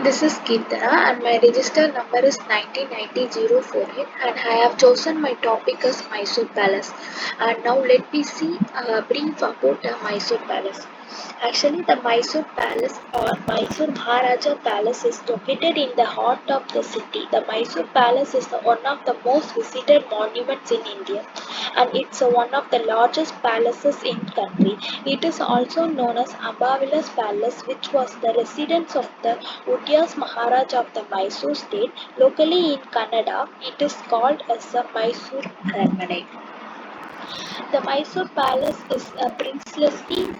This is Kirtana and my register number is 1990-048 and I have chosen my topic as Mysore Palace. And now let me see a brief about the Mysore Palace. Actually, the Mysore Palace or Mysore Maharaja Palace is located in the heart of the city. The Mysore Palace is one of the most visited monuments in India and it's one of the largest palaces in country. It is also known as Ambavila's Palace, which was the residence of the Udyas Maharaj of the Mysore state. Locally in Kannada, it is called as the Mysore Aranmane. The Mysore Palace is a princely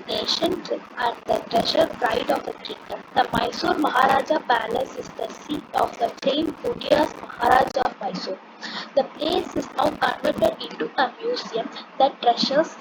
nation and the treasure pride of the kingdom. The Mysore Maharaja Palace is the seat of the famed Udyas Maharaj of Mysore. The place is now converted into a museum that treasures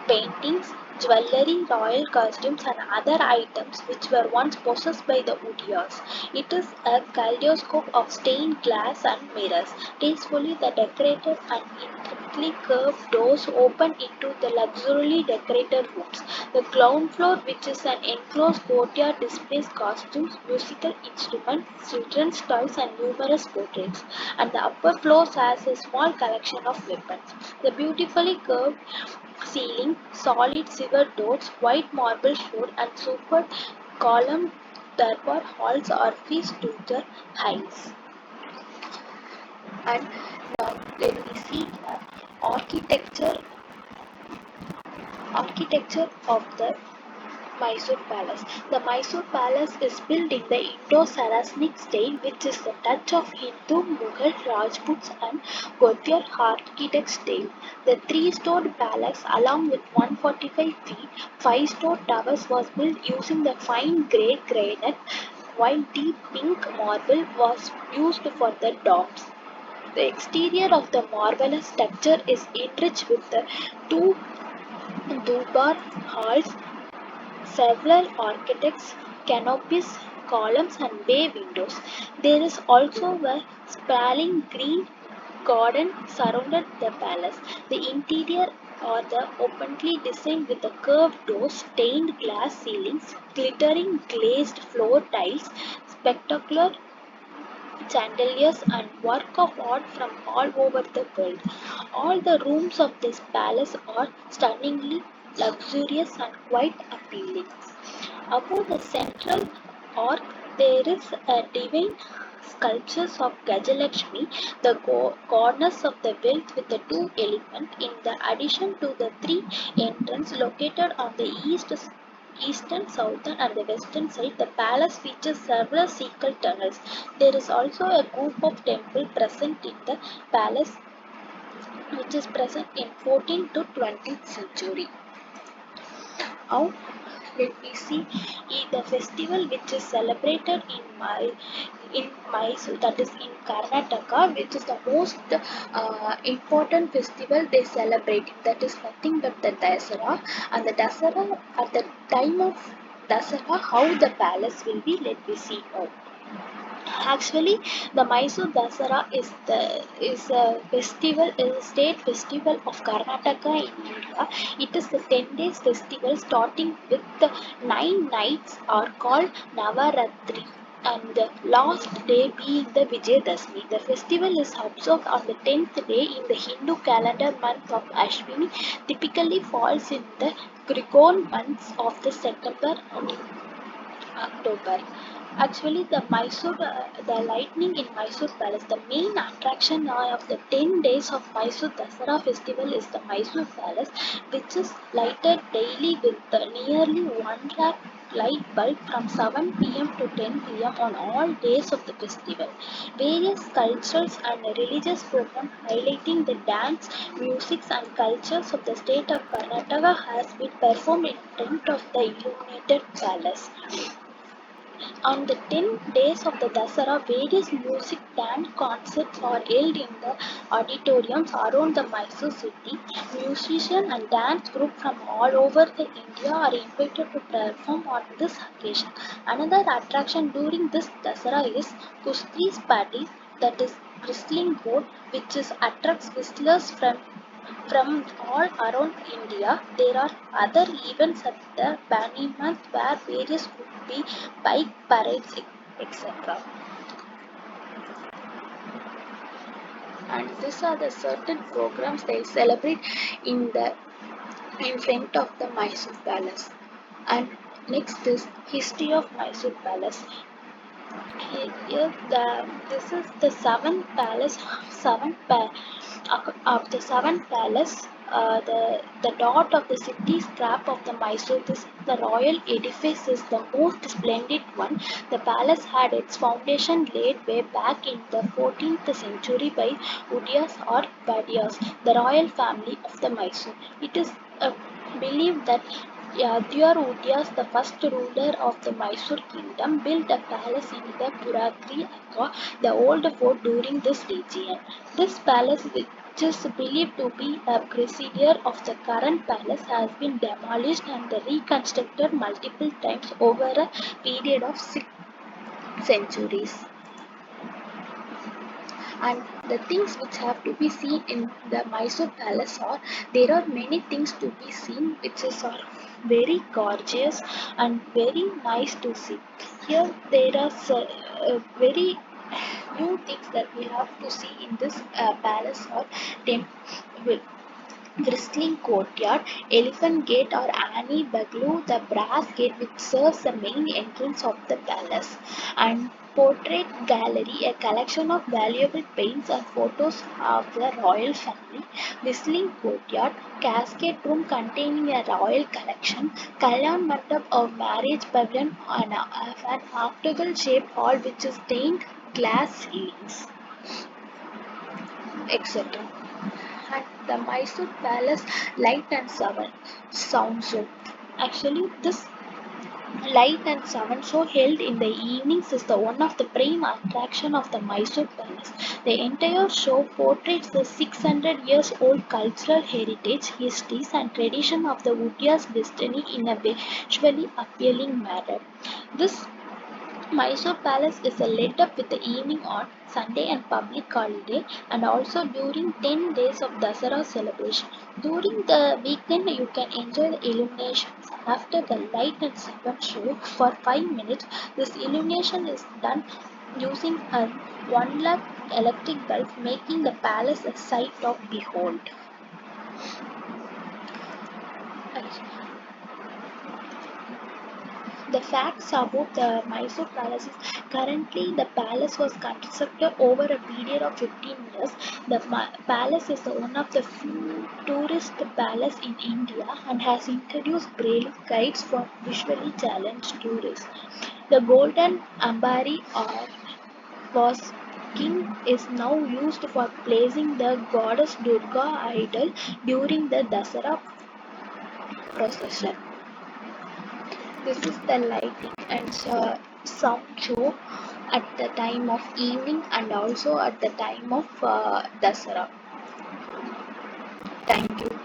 paintings, jewelry, royal costumes, and other items which were once possessed by the Udiyas. It is a kaleidoscope of stained glass and mirrors. Tastefully the decorated and intricately curved doors open into the luxuriously decorated rooms. The ground floor, which is an enclosed courtyard, displays costumes, musical instruments, children's toys, and numerous portraits. And the upper floor has a small collection of weapons. The beautifully curved ceiling, solid silver doors, white marble floor, and super column darbar halls are feast to the heights. And now let me see the architecture architecture of the Mysore Palace. The Mysore Palace is built in the Indo-Saracenic style, which is the touch of Hindu, Mughal, Rajputs, and Gaudiya architect style. The three-storied palace, along with 145 feet, five-story towers, was built using the fine grey granite, while deep pink marble was used for the domes. The exterior of the marvelous structure is enriched with the two Durbar halls, several architects, canopies, columns, and bay windows. There is also a sprawling green garden surrounded the palace. The interior are the openly designed with the curved doors, stained glass ceilings, glittering glazed floor tiles, spectacular chandeliers, and work of art from all over the world. All the rooms of this palace are stunningly luxurious and quite appealing. Above the central arch, there is a divine sculptures of Gajalakshmi, the goddess of the wealth with the two elephants, in the addition to the three entrances located on the eastern, southern, and the western side. The palace features several secret tunnels. There is also a group of temples present in the palace, which is present in 14th to 20th century. Now, let me see the festival which is celebrated in Mysore, that is in Karnataka, which is the most important festival they celebrate. That is nothing but the Dasara. And the Dasara, at the time of Dasara, how the palace will be, let me see now. Actually, the Mysore Dasara is a festival, is a state festival of Karnataka in India. It is a 10 days festival starting with the 9 nights are called Navaratri and the last day being the Vijayadashmi. The festival is observed on the 10th day in the Hindu calendar month of Ashwini, typically falls in the Gregorian months of the September and October. Actually, the lightning in Mysore Palace, the main attraction of the 10 days of Mysore Dasara festival is the Mysore Palace, which is lighted daily with nearly 1 lakh light bulb from 7 p.m. to 10 p.m. on all days of the festival. Various cultural and religious programs highlighting the dance, music, and cultures of the state of Karnataka has been performed in front of the illuminated palace. On the 10 days of the Dasara, various music dance concerts are held in the auditoriums around the Mysore city. Musicians and dance groups from all over the India are invited to perform on this occasion. Another attraction during this Dasara is Kusti's party, that is wrestling bout, which is attracts visitors from From all around India, there are other events at the Banimans where various could be bike parades, etc. And these are the certain programs they celebrate in the in front of the Mysore Palace. And next is history of Mysore Palace. This is the seventh palace, of the seventh palace. The dot of the city scrap of the Mysore. This the royal edifice is the most splendid one. The palace had its foundation laid way back in the 14th century by Udyas or Vadias, the royal family of the Mysore. It is believed that Yadhyar Udyas, the first ruler of the Mysore kingdom, built a palace in the Puratri Akka, the old fort during this region. This palace, which is believed to be a procedure of the current palace, has been demolished and reconstructed multiple times over a period of 6 centuries. And the things which have to be seen in the Mysore Palace are there are many things to be seen which is are very gorgeous and very nice to see. Here there are very new things that we have to see in this palace or temple. Bristling Courtyard, Elephant Gate or Ani Baglu, the brass gate which serves the main entrance of the palace, and Portrait Gallery, a collection of valuable paints and photos of the royal family, Whistling Courtyard, Cascade Room containing a royal collection, Kalyan Mandap or marriage pavilion, and an octagonal shaped hall which is stained glass ceilings, etc. At the Mysore Palace Light and Sound Show. Actually, this light and sound show held in the evenings is the one of the prime attraction of the Mysore Palace. The entire show portrays the 600 years old cultural heritage, histories, and tradition of the Udyas destiny in a visually appealing manner. This Mysore Palace is lit up with the evening on Sunday and public holiday, and also during 10 days of Dasara celebration. During the weekend you can enjoy the illuminations. After the light and sound show for 5 minutes, this illumination is done using a 1 lakh electric bulb, making the palace a sight of behold. The facts about the Mysore Palace is currently the palace was constructed over a period of 15 years. The palace is one of the few tourist palace in India and has introduced braille guides for visually challenged tourists. The golden Ambari or was king is now used for placing the goddess Durga idol during the Dasara procession. This is the lighting and sound show at the time of evening and also at the time of Dasara. Thank you.